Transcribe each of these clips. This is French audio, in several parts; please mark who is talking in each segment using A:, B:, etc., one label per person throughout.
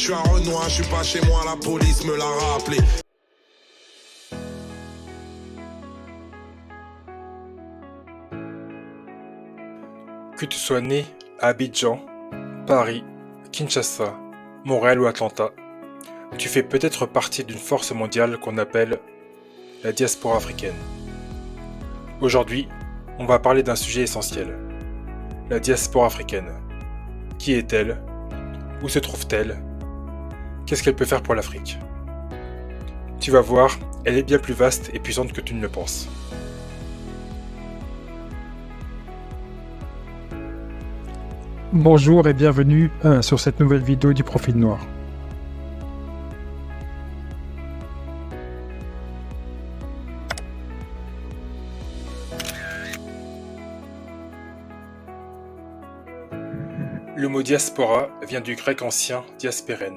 A: Je suis un Renoir, je suis pas chez moi, la police me l'a rappelé.
B: Que tu sois né à Abidjan, Paris, Kinshasa, Montréal ou Atlanta, tu fais peut-être partie d'une force mondiale qu'on appelle la diaspora africaine. Aujourd'hui, on va parler d'un sujet essentiel, la diaspora africaine. Qui est-elle? Où se trouve-t-elle? Qu'est-ce qu'elle peut faire pour l'Afrique? Tu vas voir, elle est bien plus vaste et puissante que tu ne le penses.
C: Bonjour et bienvenue sur cette nouvelle vidéo du Profil Noir.
B: Le mot diaspora vient du grec ancien diasperen,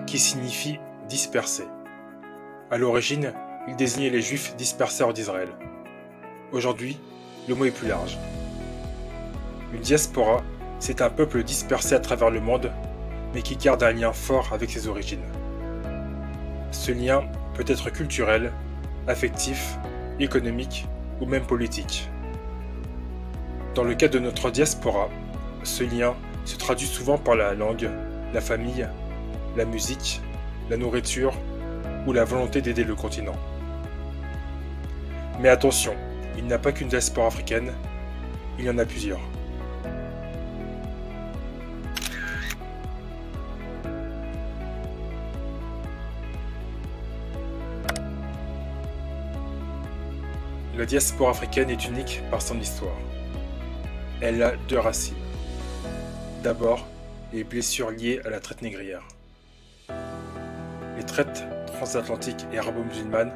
B: qui signifie disperser. À l'origine, il désignait les Juifs dispersés hors d'Israël. Aujourd'hui, le mot est plus large. Une diaspora, c'est un peuple dispersé à travers le monde, mais qui garde un lien fort avec ses origines. Ce lien peut être culturel, affectif, économique ou même politique. Dans le cas de notre diaspora, ce lien se traduit souvent par la langue, la famille, la musique, la nourriture ou la volonté d'aider le continent. Mais attention, il n'y a pas qu'une diaspora africaine, il y en a plusieurs. La diaspora africaine est unique par son histoire. Elle a deux racines. D'abord, les blessures liées à la traite négrière. Les traites transatlantiques et arabo-musulmanes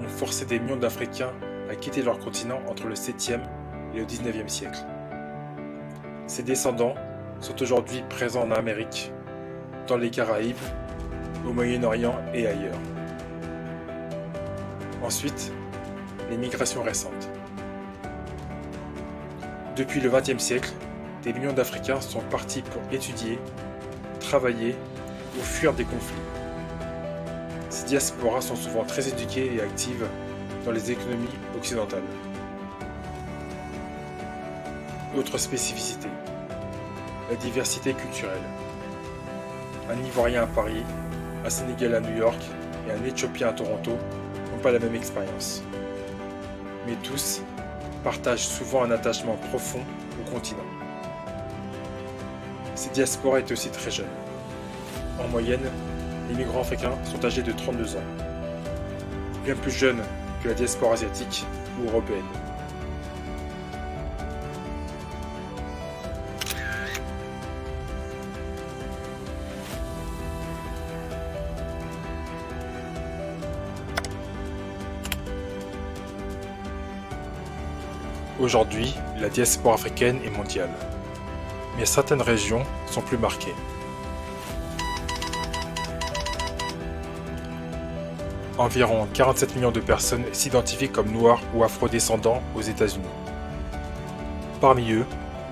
B: ont forcé des millions d'Africains à quitter leur continent entre le 7e et le 19e siècle. Ces descendants sont aujourd'hui présents en Amérique, dans les Caraïbes, au Moyen-Orient et ailleurs. Ensuite, les migrations récentes. Depuis le XXe siècle, des millions d'Africains sont partis pour étudier, travailler ou fuir des conflits. Ces diasporas sont souvent très éduquées et actives dans les économies occidentales. Autre spécificité, la diversité culturelle. Un Ivoirien à Paris, un Sénégalais à New York et un Éthiopien à Toronto n'ont pas la même expérience. Mais tous partagent souvent un attachement profond au continent. Ces diasporas étaient aussi très jeunes. En moyenne, les migrants africains sont âgés de 32 ans, bien plus jeunes que la diaspora asiatique ou européenne. Aujourd'hui, la diaspora africaine est mondiale, mais certaines régions sont plus marquées. Environ 47 millions de personnes s'identifient comme noirs ou afro-descendants aux États-Unis. Parmi eux,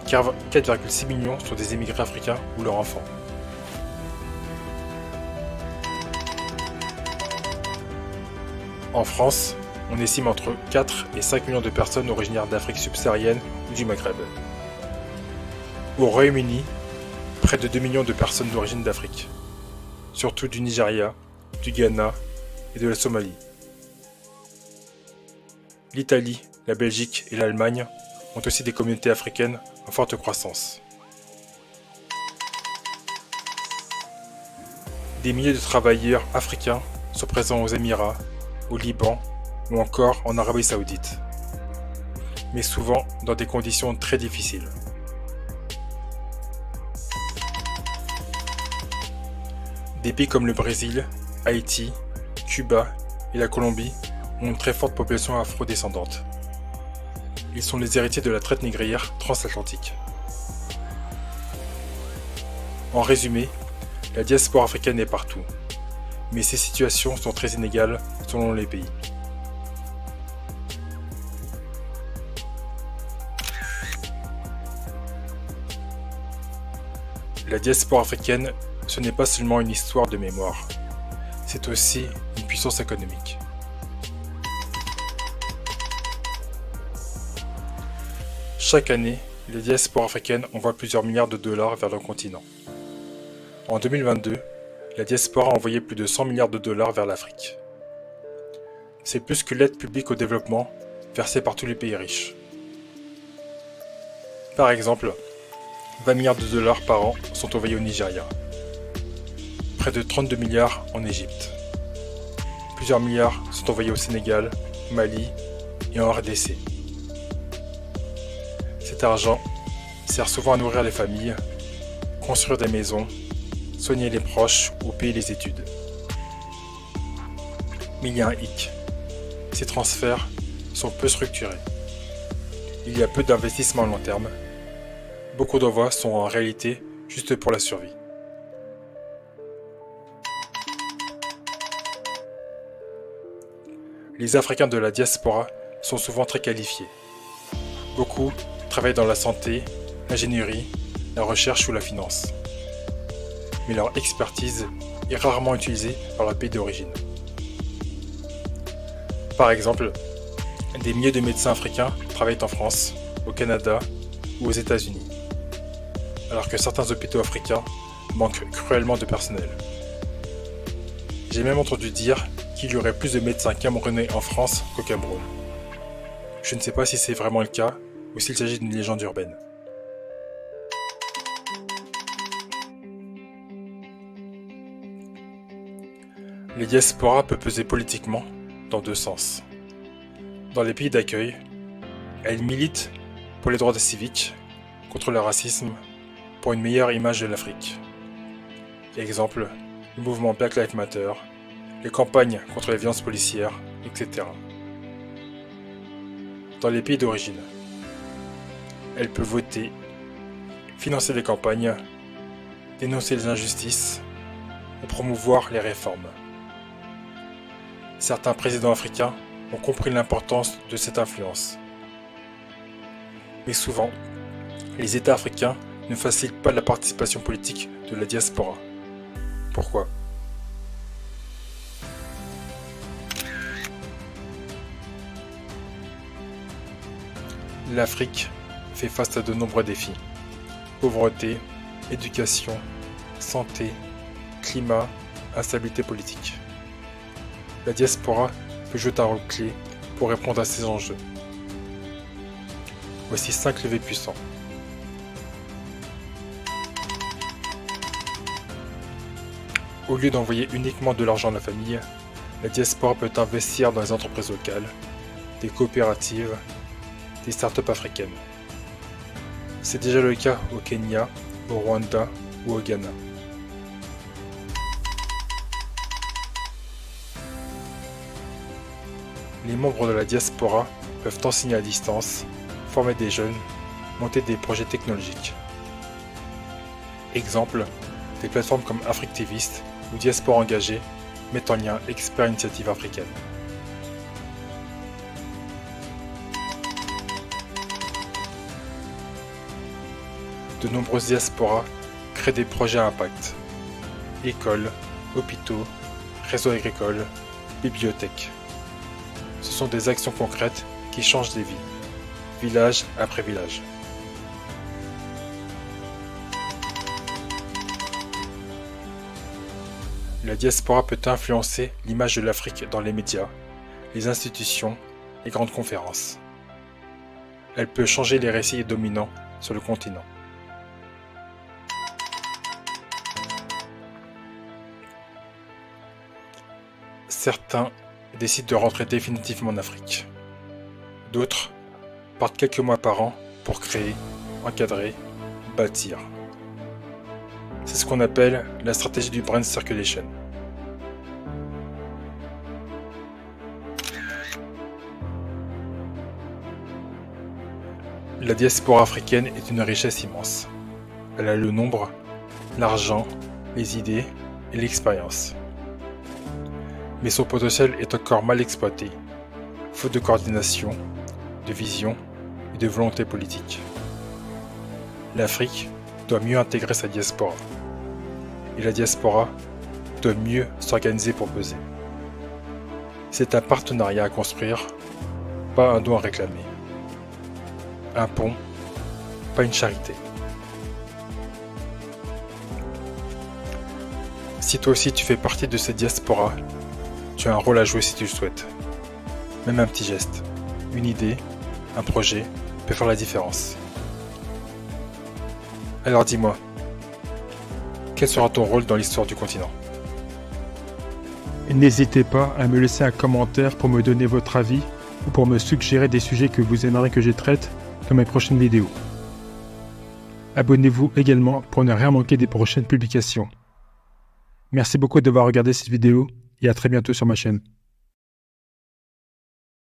B: 4,6 millions sont des immigrés africains ou leurs enfants. En France, on estime entre 4 et 5 millions de personnes originaires d'Afrique subsaharienne ou du Maghreb. Au Royaume-Uni, près de 2 millions de personnes d'origine d'Afrique, surtout du Nigeria, du Ghana et de la Somalie. L'Italie, la Belgique et l'Allemagne ont aussi des communautés africaines en forte croissance. Des milliers de travailleurs africains sont présents aux Émirats, au Liban ou encore en Arabie Saoudite, mais souvent dans des conditions très difficiles. Des pays comme le Brésil, Haïti, Cuba et la Colombie ont une très forte population afro-descendante. Ils sont les héritiers de la traite négrière transatlantique. En résumé, la diaspora africaine est partout, mais ces situations sont très inégales selon les pays. La diaspora africaine ce n'est pas seulement une histoire de mémoire, c'est aussi une puissance économique. Chaque année, les diasporas africaines envoient plusieurs milliards de dollars vers le continent. En 2022, la diaspora a envoyé plus de 100 milliards de dollars vers l'Afrique. C'est plus que l'aide publique au développement versée par tous les pays riches. Par exemple, 20 milliards de dollars par an sont envoyés au Nigeria. Près de 32 milliards en Égypte. Plusieurs milliards sont envoyés au Sénégal, au Mali et en RDC. Cet argent sert souvent à nourrir les familles, construire des maisons, soigner les proches ou payer les études. Mais il y a un hic. Ces transferts sont peu structurés. Il y a peu d'investissements à long terme. Beaucoup d'envois sont en réalité juste pour la survie. Les Africains de la diaspora sont souvent très qualifiés. Beaucoup travaillent dans la santé, l'ingénierie, la recherche ou la finance. Mais leur expertise est rarement utilisée par leur pays d'origine. Par exemple, des milliers de médecins africains travaillent en France, au Canada ou aux États-Unis, alors que certains hôpitaux africains manquent cruellement de personnel. J'ai même entendu dire qu'il y aurait plus de médecins camerounais en France qu'au Cameroun. Je ne sais pas si c'est vraiment le cas ou s'il s'agit d'une légende urbaine. Les diasporas peuvent peser politiquement dans deux sens. Dans les pays d'accueil, elles militent pour les droits civiques, contre le racisme, pour une meilleure image de l'Afrique. Exemple, le mouvement Black Lives Matter, les campagnes contre les violences policières, etc. Dans les pays d'origine, elles peuvent voter, financer des campagnes, dénoncer les injustices et promouvoir les réformes. Certains présidents africains ont compris l'importance de cette influence. Mais souvent, les États africains ne facilitent pas la participation politique de la diaspora. Pourquoi ? L'Afrique fait face à de nombreux défis. Pauvreté, éducation, santé, climat, instabilité politique. La diaspora peut jouer un rôle clé pour répondre à ces enjeux. Voici 5 leviers puissants. Au lieu d'envoyer uniquement de l'argent à la famille, la diaspora peut investir dans les entreprises locales, des coopératives, des startups africaines. C'est déjà le cas au Kenya, au Rwanda ou au Ghana. Les membres de la diaspora peuvent enseigner à distance, former des jeunes, monter des projets technologiques. Exemple, des plateformes comme Africtivist ou Diaspora Engagée mettent en lien experts initiatives africaines. De nombreuses diasporas créent des projets à impact. Écoles, hôpitaux, réseaux agricoles, bibliothèques. Ce sont des actions concrètes qui changent des vies, village après village. La diaspora peut influencer l'image de l'Afrique dans les médias, les institutions, les grandes conférences. Elle peut changer les récits dominants sur le continent. Certains décident de rentrer définitivement en Afrique. D'autres partent quelques mois par an pour créer, encadrer, bâtir. C'est ce qu'on appelle la stratégie du Brain Circulation. La diaspora africaine est une richesse immense. Elle a le nombre, l'argent, les idées et l'expérience. Mais son potentiel est encore mal exploité, faute de coordination, de vision et de volonté politique. L'Afrique doit mieux intégrer sa diaspora. et la diaspora doivent mieux s'organiser pour peser. C'est un partenariat à construire, pas un don à réclamer. Un pont, pas une charité. Si toi aussi tu fais partie de cette diaspora, tu as un rôle à jouer si tu le souhaites. Même un petit geste, une idée, un projet peut faire la différence. Alors dis-moi, quel sera ton rôle dans l'histoire du continent ?
C: Et n'hésitez pas à me laisser un commentaire pour me donner votre avis ou pour me suggérer des sujets que vous aimeriez que je traite dans mes prochaines vidéos. Abonnez-vous également pour ne rien manquer des prochaines publications. Merci beaucoup d'avoir regardé cette vidéo et à très bientôt sur ma chaîne.